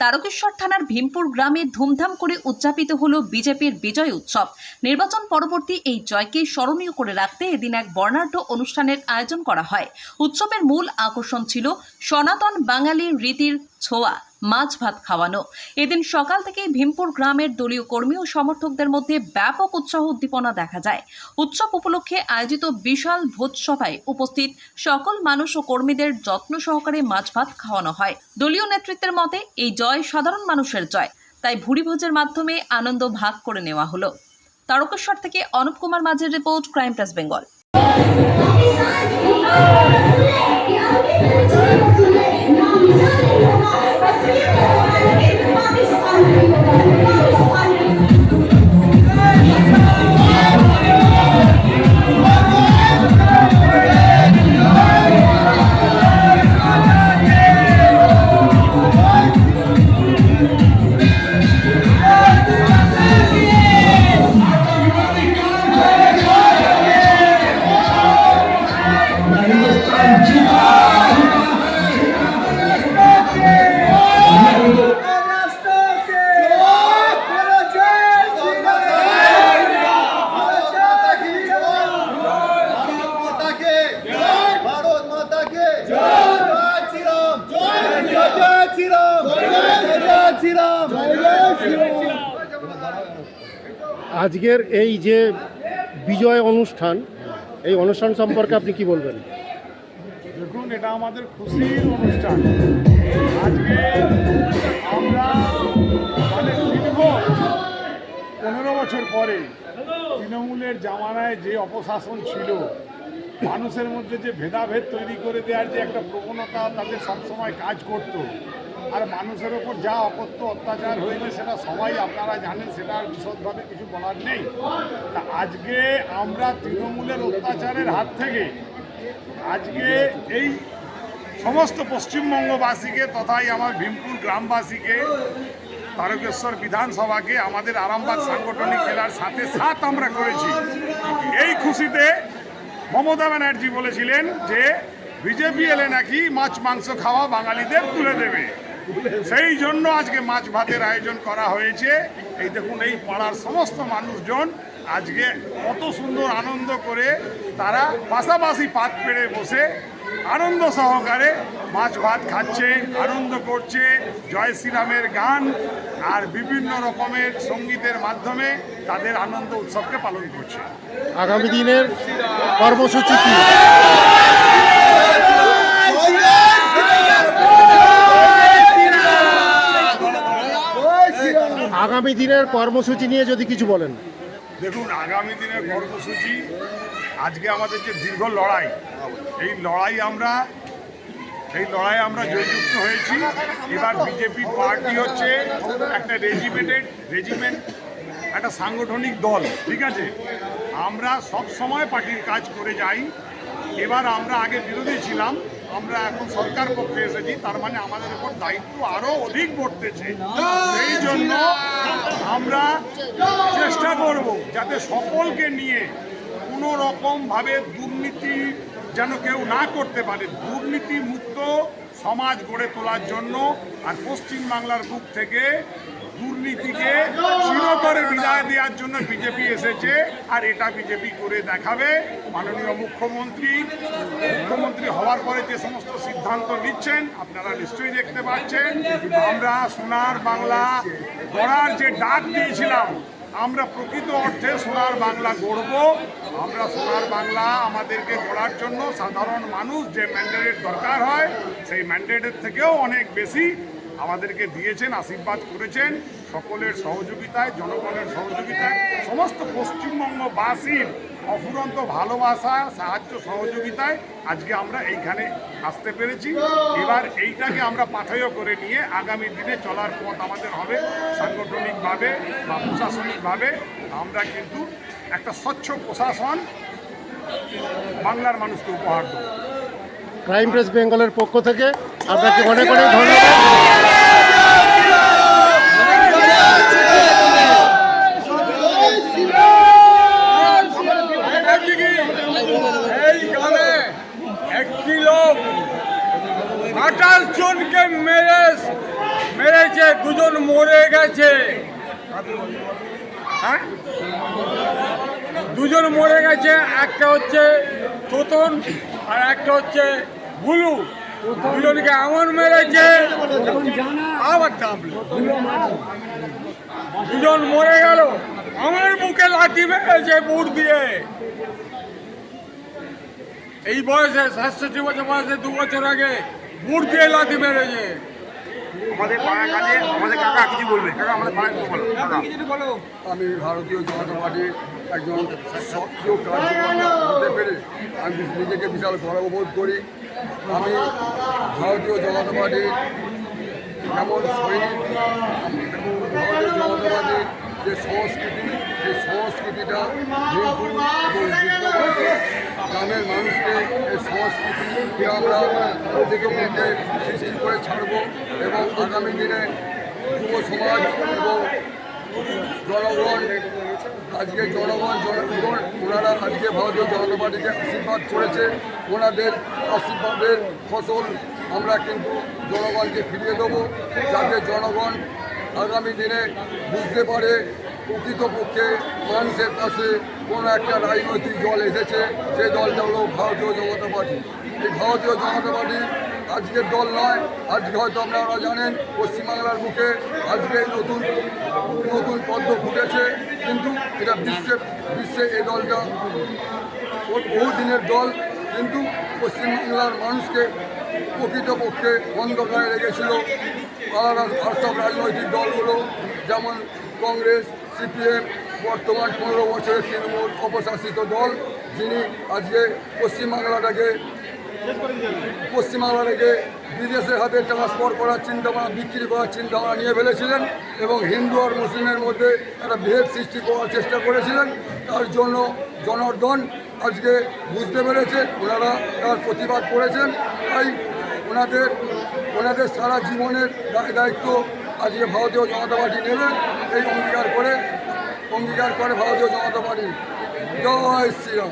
তারকেশ্বর থানার ভীমপুর গ্রামে ধুমধাম করে উদযাপিত হলো বিজেপির বিজয় উৎসব। নির্বাচন পরবর্তী এই জয়কে স্মরণীয় করে রাখতে এদিন এক বর্ণাঢ্য অনুষ্ঠানের আয়োজন করা হয়। উৎসবের মূল আকর্ষণ ছিল সনাতন বাঙালি রীতির ছোঁয়া মাছ ভাত খাওয়ানো। এদিন সকাল থেকেই ভীমপুর গ্রামের দলীয় কর্মী ও সমর্থকদের মধ্যে ব্যাপক উৎসাহ উদ্দীপনা দেখা যায়। উৎসব উপলক্ষে আয়োজিত বিশাল ভোজসভায় উপস্থিত সকল মানুষ ও কর্মীদের যত্ন সহকারে মাছ ভাত খাওয়ানো হয়। দলীয় নেতৃত্বের মতে এই জয় সাধারণ মানুষের জয়, তাই ভুরিভোজের মাধ্যমে আনন্দ ভাগ করে নেওয়া হলো। তারকেশ্বর থেকে অনুপ কুমার মাঝের রিপোর্ট, ক্রাইম প্রেস বেঙ্গল। আজকের এই যে বিজয় অনুষ্ঠান, এই অনুষ্ঠান সম্পর্কে আপনি কি বলবেন? দেখুন, এটা আমাদের খুশির অনুষ্ঠান। আজকে আমরা দীর্ঘ 15 বছর পরে তৃণমূলের জামানায় যে অপশাসন ছিল, মানুষের মধ্যে যে ভেদাভেদ তৈরি করে দেওয়ার যে একটা প্রবণতা তাদের সবসময় কাজ করত, আর মানুষের ওপর যা অত্যাচার হয়েছে সেটা সবাই আপনারা জানেন, সেটা আর বিশদভাবে কিছু বলার নেই। তা আজকে আমরা তৃণমূলের অত্যাচারের হাত থেকে আজকে এই সমস্ত পশ্চিমবঙ্গবাসীকে তথাই আমার ভীমপুর গ্রামবাসীকে, তারকেশ্বর বিধানসভাকে আমাদের আরামবাগ সাংগঠনিক জেলার সাথে আমরা করেছি। এই খুশিতে মমতা ব্যানার্জি বলেছিলেন যে বিজেপি এলে নাকি মাছ মাংস খাওয়া বাঙালিদের তুলে দেবে, সেই জন্য আজকে মাছ ভাতের আয়োজন করা হয়েছে। এই দেখুন, এই পাড়ার সমস্ত মানুষজন আজকে কত সুন্দর আনন্দ করে তারা পাশাপাশি পাত পেড়ে বসে আনন্দ সহকারে মাছ ভাত খাচ্ছে, আনন্দ করছে, জয় শ্রীরামের গান আর বিভিন্ন রকমের সঙ্গীতের মাধ্যমে তাদের আনন্দ উৎসবকে পালন করছে। আগামী দিনের কর্মসূচি কি? আগামী দিনের কর্মসূচি নিয়ে যদি কিছু বলেন। দেখুন, আগামী দিনের কর্মসূচি আজকে আমাদের যে দীর্ঘ লড়াই, এই লড়াই আমরা জয়যুক্ত হয়েছি। এবার বিজেপি পার্টি হচ্ছে একটা রেজিমেন্ট, একটা সাংগঠনিক দল, ঠিক আছে? আমরা সব সময় পার্টির কাজ করে যাই। এবার আমরা আগে বিরোধী ছিলাম, আমরা এখন সরকার পক্ষে এসেছি, তার মানে আমাদের উপর দায়িত্ব আরও অধিক বর্তেছে। সেই জন্য আমরা চেষ্টা করব যাতে সকলকে নিয়ে কোনো রকমভাবে দুর্নীতি যেন কেউ না করতে পারে, দুর্নীতি মুক্ত সমাজ গড়ে তোলার জন্য। আর পশ্চিমবাংলার বুক থেকে দুর্নীতিকে চিরতরে বিদায় দেওয়ার জন্য বিজেপি এসেছে, আর এটা বিজেপি করে দেখাবে। মাননীয় মুখ্যমন্ত্রী হওয়ার পরে যে সমস্ত সিদ্ধান্ত নিচ্ছেন আপনারা নিশ্চয়ই দেখতে পাচ্ছেন। আমরা সোনার বাংলা গড়ার যে ডাক দিয়েছিলাম, আমরা প্রকৃত অর্থে সোনার বাংলা গড়ব। আমরা সোনার বাংলা আমাদেরকে গড়ার জন্য সাধারণ মানুষ যে ম্যান্ডেটের দরকার হয়, সেই ম্যান্ডেটের থেকেও অনেক বেশি আমাদেরকে দিয়েছেন, আশীর্বাদ করেছেন। সকলের সহযোগিতায়, জনগণের সহযোগিতায়, সমস্ত পশ্চিমবঙ্গবাসীর অফুরন্ত ভালোবাসা, সাহায্য, সহযোগিতায় আজকে আমরা এইখানে আসতে পেরেছি। এবার এইটাকে আমরা পাথেয় করে নিয়ে আগামী দিনে চলার পথ আমাদের হবে সাংগঠনিকভাবে বা প্রশাসনিকভাবে। আমরা কিন্তু একটা স্বচ্ছ প্রশাসন বাংলার মানুষকে উপহার দেব। ক্রাইম প্রেস বেঙ্গলের পক্ষ থেকে আপনাকে অনেক অনেক ধন্যবাদ। এই গ্রামে একটি লোক 28 জনকে মেরে মেরেছে, দুজন মরে গেছে। হ্যাঁ, দুজন মরে গেছে, একটা হচ্ছে তোতন আর একটা হচ্ছে বুলু। দুজনকে এমন মেরেছে, আবার থামলো। দুজন মরে গেল, আমার মুখে লাঠি মেরেছে বুট দিয়ে। এই বয়সে 67 বছর বয়সে 2 বছর আগে বুট দিয়ে লাঠি মেরেছে। আমাদের পাড়ার কাছে আমাদের কাকা কিছু বলবে, কাকা আমাদের পাড়ায় কিছু বলো, কাকা। আমি ভারতীয় জনতা পার্টির একজন সক্রিয় কার্যকর্তা হতে পেরে আমি নিজেকে বিশাল গর্ববোধ করি। আমি ভারতীয় জনতা পার্টির এমন সৈনিক এবং ভারতীয় জনতা পার্টির যে সংস্কৃতি, সেই সংস্কৃতিটা বিলকুল এবং বিশ্বভারতী গ্রামের মানুষকে এই সংস্কৃতিকে আমরা প্রতিযোগিতাকে সৃষ্টি করে ছাড়ব এবং আগামী দিনে যুব সমাজ এবং জনগণ আজকে জনগণ ওনারা আজকে ভারতীয় জনতা পার্টিকে আশীর্বাদ করেছে। ওনাদের আশীর্বাদের ফসল আমরা কিন্তু জনগণকে ফিরিয়ে দেবো, যাতে জনগণ আগামী দিনে বুঝতে পারে প্রকৃতপক্ষে মানুষের কাছে কোনো একটা রাজনৈতিক দল এসেছে, সেই দলটা হলো ভারতীয় জনতা পার্টি। এই ভারতীয় জনতা পার্টি আজকের দল নয়। আজকে হয়তো আপনারা জানেন পশ্চিমবাংলার বুকে আজকে নতুন নতুন পদ্ম ফুটেছে, কিন্তু এটা বিশ্বে এই দলটা বহুদিনের দল, কিন্তু পশ্চিমবাংলার মানুষকে প্রকৃতপক্ষে অন্ধকারে রেখেছিল আলাদা আর সব রাজনৈতিক দলগুলো, যেমন কংগ্রেস, সিপিএম, বর্তমান 15 বছরের তৃণমূল অপশাসিত দল, যিনি আজকে পশ্চিমবাংলাটাকে বিদেশের হাতে ট্রান্সফার করার চিন্তাভাবনা, বিক্রি করার চিন্তাভাবনা নিয়ে ফেলেছিলেন এবং হিন্দু আর মুসলিমের মধ্যে একটা ভেদ সৃষ্টি করার চেষ্টা করেছিলেন। তার জন্য জনার্দন আজকে বুঝতে পেরেছে, ওনারা তার প্রতিবাদ করেছেন। তাই ওনাদের সারা জীবনের দায়িত্ব আজকে ভারতীয় জনতা পার্টি নেবে, এই অঙ্গীকার করে ভারতীয় জনতা পার্টি। জয় শ্রীরাম।